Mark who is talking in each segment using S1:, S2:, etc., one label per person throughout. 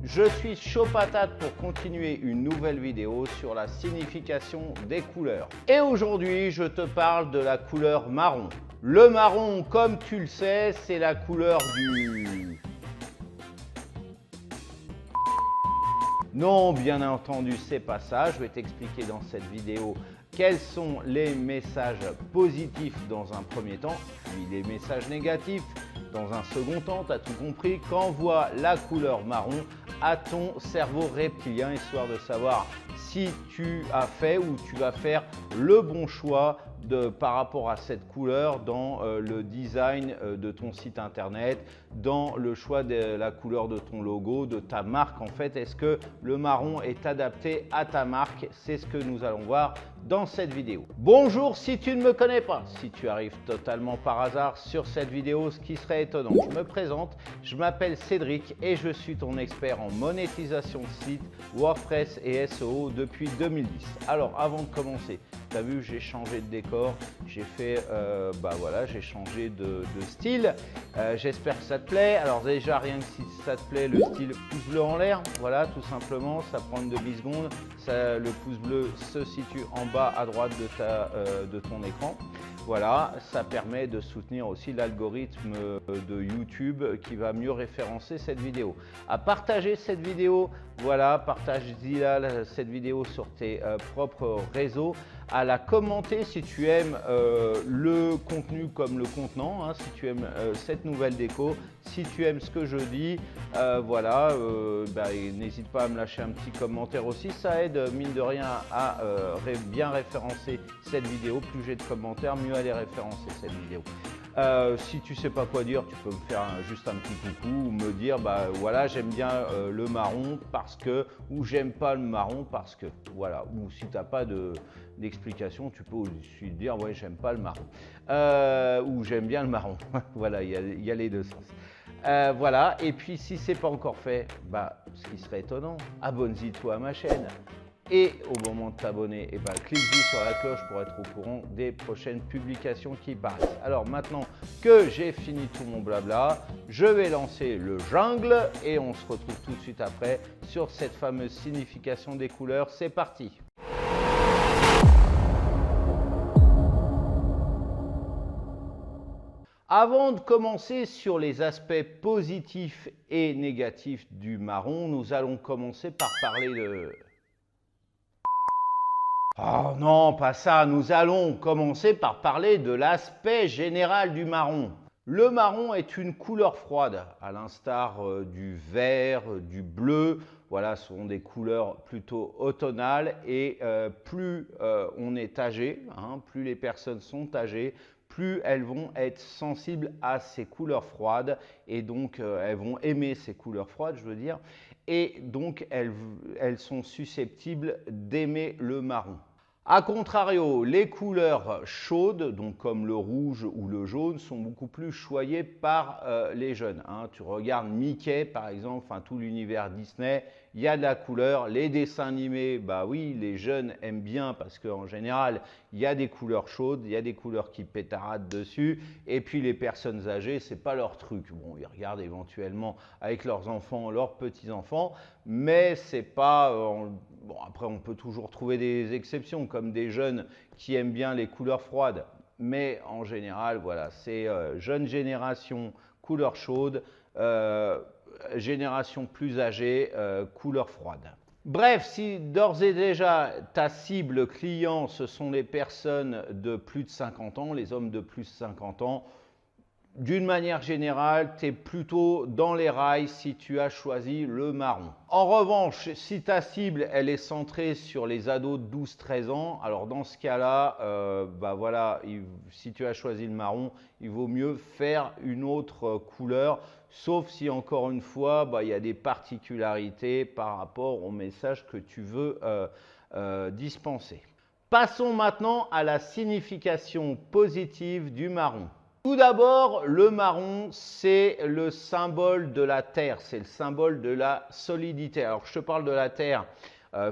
S1: Je suis chaud patate pour continuer une nouvelle vidéo sur la signification des couleurs. Et aujourd'hui, je te parle de la couleur marron. Le marron, comme tu le sais, c'est la couleur du... Non, bien entendu, c'est pas ça. Je vais t'expliquer dans cette vidéo quels sont les messages positifs dans un premier temps, puis les messages négatifs dans un second temps. Tu as tout compris. Qu'envoie la couleur marron à ton cerveau reptilien, histoire de savoir si tu as fait ou tu vas faire le bon choix par rapport à cette couleur dans le design de ton site internet, dans le choix de la couleur de ton logo, de ta marque. En fait, est-ce que le marron est adapté à ta marque? C'est ce que nous allons voir dans cette vidéo. Bonjour si tu ne me connais pas, si tu arrives totalement par hasard sur cette vidéo, ce qui serait étonnant. Je me présente, je m'appelle Cédric et je suis ton expert en monétisation de sites, WordPress et SEO depuis 2010. Alors avant de commencer, tu as vu, j'ai changé de décor, j'ai fait, voilà, j'ai changé de style. J'espère que ça te plaît. Alors déjà, rien que si ça te plaît, le style pouce bleu en l'air, voilà, tout simplement, ça prend une demi-seconde. Le pouce bleu se situe en bas à droite de ton écran. Voilà, ça permet de soutenir aussi l'algorithme de YouTube qui va mieux référencer cette vidéo. À partager cette vidéo, voilà, partage-la cette vidéo sur tes propres réseaux. À la commenter si tu aimes le contenu comme le contenant, hein, si tu aimes cette nouvelle déco, si tu aimes ce que je dis, voilà, n'hésite pas à me lâcher un petit commentaire aussi, ça aide mine de rien à bien référencer cette vidéo. Plus j'ai de commentaires, mieux elle est référencée cette vidéo. Si tu sais pas quoi dire, tu peux me faire juste un petit coucou ou me dire voilà, j'aime bien le marron parce que, ou j'aime pas le marron parce que, voilà. Ou si tu n'as pas d'explication, tu peux aussi dire ouais, j'aime pas le marron ou j'aime bien le marron. Voilà, il y a les deux sens. Voilà, et puis si c'est pas encore fait, ce qui serait étonnant, abonne-y toi à ma chaîne. Et au moment de t'abonner, clique-y sur la cloche pour être au courant des prochaines publications qui paraissent. Alors maintenant que j'ai fini tout mon blabla, je vais lancer le jungle et on se retrouve tout de suite après sur cette fameuse signification des couleurs. C'est parti! Avant de commencer sur les aspects positifs et négatifs du marron, nous allons commencer par parler de... Oh non, pas ça. Nous allons commencer par parler de l'aspect général du marron. Le marron est une couleur froide, à l'instar du vert, du bleu. Voilà, ce sont des couleurs plutôt automnales et plus on est âgé, hein, plus les personnes sont âgées, plus elles vont être sensibles à ces couleurs froides et donc elles vont aimer ces couleurs froides, je veux dire, et donc elles sont susceptibles d'aimer le marron. A contrario, les couleurs chaudes, donc comme le rouge ou le jaune, sont beaucoup plus choyées par les jeunes. Hein. Tu regardes Mickey par exemple, enfin tout l'univers Disney, il y a de la couleur. Les dessins animés, oui, les jeunes aiment bien parce qu'en général, il y a des couleurs chaudes, il y a des couleurs qui pétaradent dessus. Et puis les personnes âgées, c'est pas leur truc. Bon, ils regardent éventuellement avec leurs enfants, leurs petits-enfants, mais c'est pas... Bon, après, on peut toujours trouver des exceptions, comme des jeunes qui aiment bien les couleurs froides. Mais en général, voilà, c'est jeune génération, couleur chaude, génération plus âgée, couleur froide. Bref, si d'ores et déjà ta cible client, ce sont les personnes de plus de 50 ans, les hommes de plus de 50 ans, d'une manière générale, tu es plutôt dans les rails si tu as choisi le marron. En revanche, si ta cible elle est centrée sur les ados de 12-13 ans, alors dans ce cas-là, voilà, si tu as choisi le marron, il vaut mieux faire une autre couleur, sauf si encore une fois, il y a des particularités par rapport au message que tu veux dispenser. Passons maintenant à la signification positive du marron. Tout d'abord, le marron, c'est le symbole de la terre, c'est le symbole de la solidité. Alors, je te parle de la terre.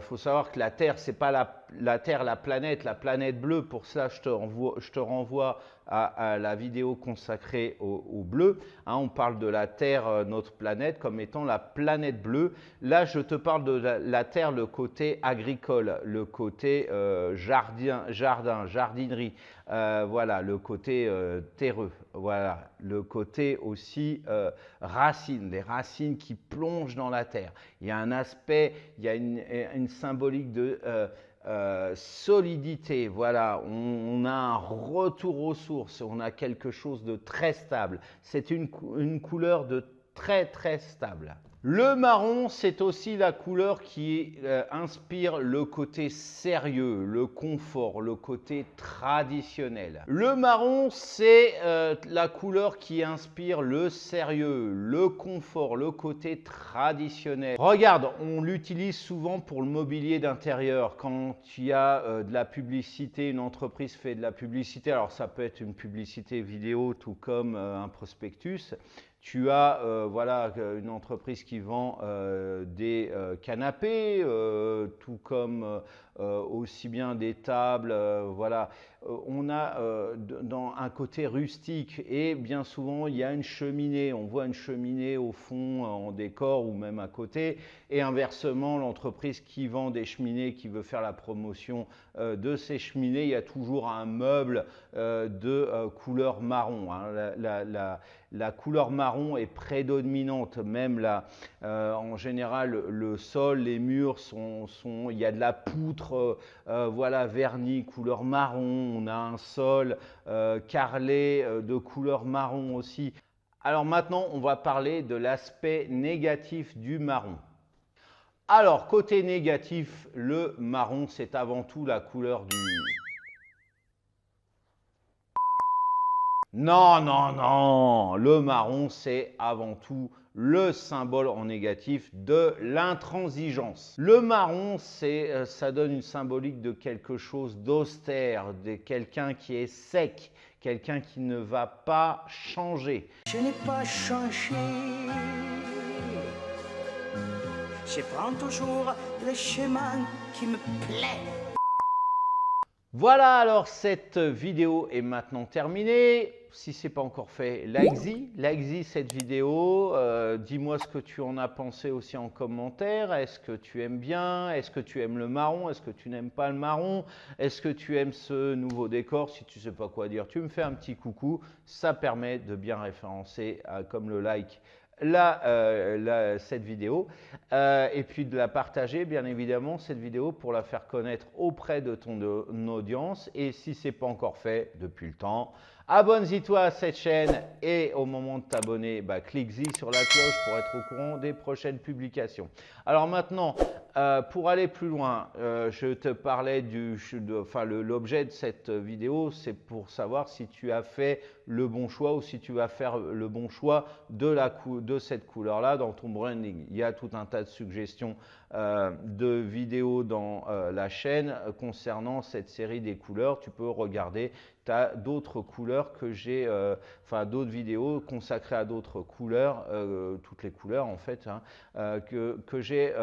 S1: Faut savoir que la terre, c'est pas la terre, la planète bleue. Pour cela, je te renvoie à la vidéo consacrée au bleu. Hein, on parle de la Terre, notre planète, comme étant la planète bleue. Là, je te parle de la Terre, le côté agricole, le côté jardinerie, voilà, le côté terreux, voilà, le côté aussi racines, les racines qui plongent dans la terre. Il y a un aspect, il y a une symbolique de solidité, voilà, on a un retour aux sources, on a quelque chose de très stable. C'est une couleur de très stable. Le marron, c'est aussi la couleur qui inspire le côté sérieux, le confort, le côté traditionnel. Le marron, c'est la couleur qui inspire le sérieux, le confort, le côté traditionnel. Regarde, on l'utilise souvent pour le mobilier d'intérieur. Quand il y a de la publicité, une entreprise fait de la publicité, alors ça peut être une publicité vidéo tout comme un prospectus. Tu as voilà, une entreprise qui vend des canapés, tout comme aussi bien des tables. Voilà. On a dans un côté rustique et bien souvent il y a une cheminée. On voit une cheminée au fond en décor ou même à côté. Et inversement, l'entreprise qui vend des cheminées, qui veut faire la promotion de ces cheminées, il y a toujours un meuble de couleur marron. Hein. La couleur marron est prédominante, même là, en général, le sol, les murs il y a de la poutre, voilà, vernis couleur marron, on a un sol carrelé de couleur marron aussi. Alors maintenant, on va parler de l'aspect négatif du marron. Alors, côté négatif, le marron, c'est avant tout la couleur du... Non, non, non, le marron, c'est avant tout le symbole en négatif de l'intransigeance. Le marron, ça donne une symbolique de quelque chose d'austère, de quelqu'un qui est sec, quelqu'un qui ne va pas changer.
S2: Je n'ai pas changé, je prends toujours le chemin qui me plaît.
S1: Voilà, alors cette vidéo est maintenant terminée. Si ce n'est pas encore fait, like cette vidéo. Dis-moi ce que tu en as pensé aussi en commentaire. Est-ce que tu aimes bien? Est-ce que tu aimes le marron? Est-ce que tu n'aimes pas le marron? Est-ce que tu aimes ce nouveau décor? Si tu ne sais pas quoi dire, tu me fais un petit coucou. Ça permet de bien référencer comme le like cette vidéo et puis de la partager bien évidemment cette vidéo pour la faire connaître auprès de ton audience. Et si ce n'est pas encore fait depuis le temps, abonne-toi à cette chaîne et au moment de t'abonner, clique-y sur la cloche pour être au courant des prochaines publications. Alors maintenant, pour aller plus loin, je te parlais l'objet de cette vidéo, c'est pour savoir si tu as fait le bon choix ou si tu vas faire le bon choix de cette couleur-là dans ton branding. Il y a tout un tas de suggestions de vidéos dans la chaîne concernant cette série des couleurs. Tu peux regarder, tu as d'autres couleurs que j'ai, d'autres vidéos consacrées à d'autres couleurs, toutes les couleurs en fait, hein, que j'ai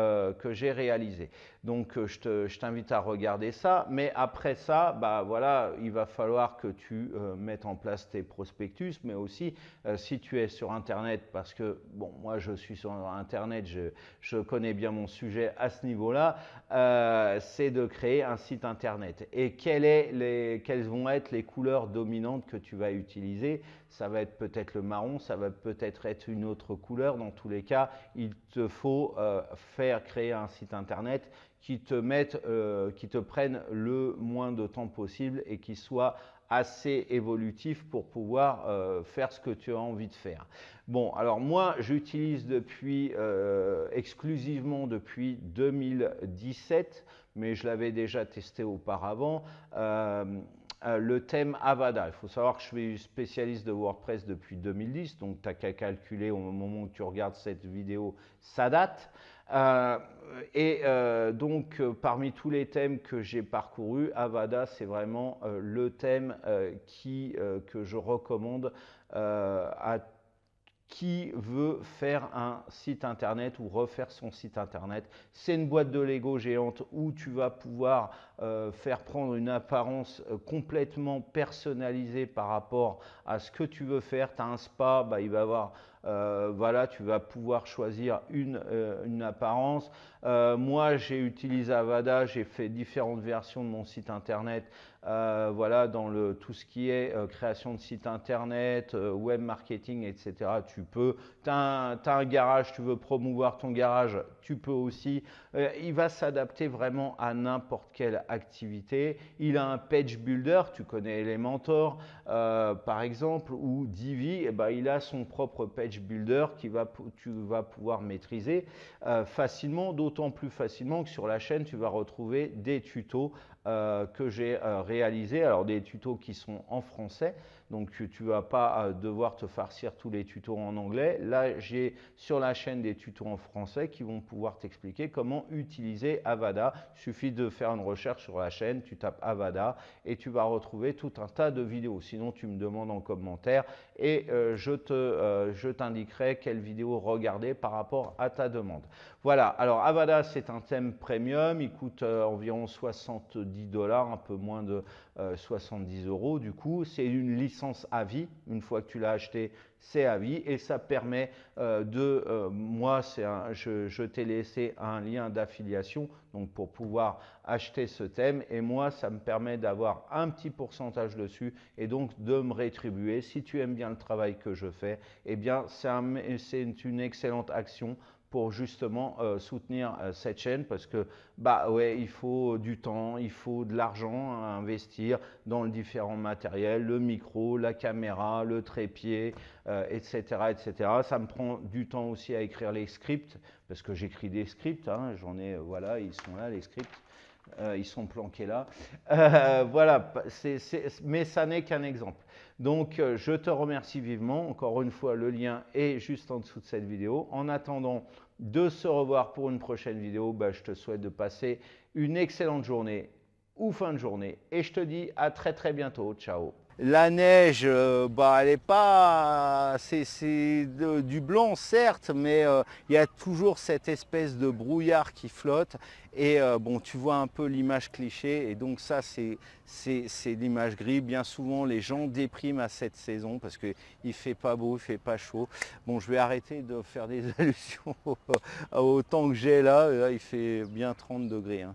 S1: réalisées. Donc je t'invite à regarder ça, mais après ça, voilà, il va falloir que tu mettes en place tes prospectus, mais aussi si tu es sur Internet, parce que bon, moi je suis sur Internet, je connais bien mon sujet à ce niveau-là, c'est de créer un site Internet. Et quelles vont être les couleurs dominantes que tu vas utiliser? Ça va être peut-être le marron, ça va peut-être être une autre couleur. Dans tous les cas, il te faut créer un site Internet qui te prenne le moins de temps possible et qui soit assez évolutif pour pouvoir faire ce que tu as envie de faire. Bon, alors moi, j'utilise exclusivement depuis 2017, mais je l'avais déjà testé auparavant, le thème Avada. Il faut savoir que je suis spécialiste de WordPress depuis 2010, donc tu n'as qu'à calculer au moment où tu regardes cette vidéo, ça date. Parmi tous les thèmes que j'ai parcourus, Avada, c'est vraiment le thème que je recommande à qui veut faire un site internet ou refaire son site internet. C'est une boîte de Lego géante où tu vas pouvoir faire prendre une apparence complètement personnalisée par rapport à ce que tu veux faire. Tu as un spa, il va y avoir voilà, tu vas pouvoir choisir une apparence. Moi, j'ai utilisé Avada, j'ai fait différentes versions de mon site internet. Voilà, dans tout ce qui est création de site internet, web marketing, etc. Tu peux. Tu as un garage, tu veux promouvoir ton garage, tu peux aussi. Il va s'adapter vraiment à n'importe quelle activité. Il a un page builder, tu connais Elementor par exemple, ou Divi, il a son propre page builder tu vas pouvoir maîtriser facilement, d'autant plus facilement que sur la chaîne, tu vas retrouver des tutos que j'ai réalisés, alors des tutos qui sont en français, donc tu ne vas pas devoir te farcir tous les tutos en anglais. Là, j'ai sur la chaîne des tutos en français qui vont pouvoir t'expliquer comment utiliser Avada. Il suffit de faire une recherche sur la chaîne, tu tapes Avada et tu vas retrouver tout un tas de vidéos. Sinon, tu me demandes en commentaire et je t'indiquerai quelle vidéo regarder par rapport à ta demande. Voilà, alors Avada, c'est un thème premium, il coûte environ 70 $, un peu moins de 70 € du coup. C'est une licence à vie, une fois que tu l'as acheté, c'est à vie et ça permet moi, je t'ai laissé un lien d'affiliation donc pour pouvoir acheter ce thème et moi, ça me permet d'avoir un petit pourcentage dessus et donc de me rétribuer. Si tu aimes bien le travail que je fais, eh bien, c'est une excellente action pour justement soutenir cette chaîne parce que ouais, il faut du temps, il faut de l'argent à investir dans le différent matériel, le micro, la caméra, le trépied, etc., etc. Ça me prend du temps aussi à écrire les scripts parce que j'écris des scripts, hein, j'en ai, voilà, ils sont là les scripts. Ils sont planqués là. Voilà, mais ça n'est qu'un exemple. Donc, je te remercie vivement. Encore une fois, le lien est juste en dessous de cette vidéo. En attendant de se revoir pour une prochaine vidéo, je te souhaite de passer une excellente journée ou fin de journée. Et je te dis à très très bientôt. Ciao. La neige, elle est pas, c'est du blanc certes, mais il y a toujours cette espèce de brouillard qui flotte et bon, tu vois un peu l'image cliché et donc ça c'est l'image gris. Bien souvent les gens dépriment à cette saison parce qu'il fait pas beau, il fait pas chaud. Bon, je vais arrêter de faire des allusions au temps que j'ai là, il fait bien 30 degrés. Hein.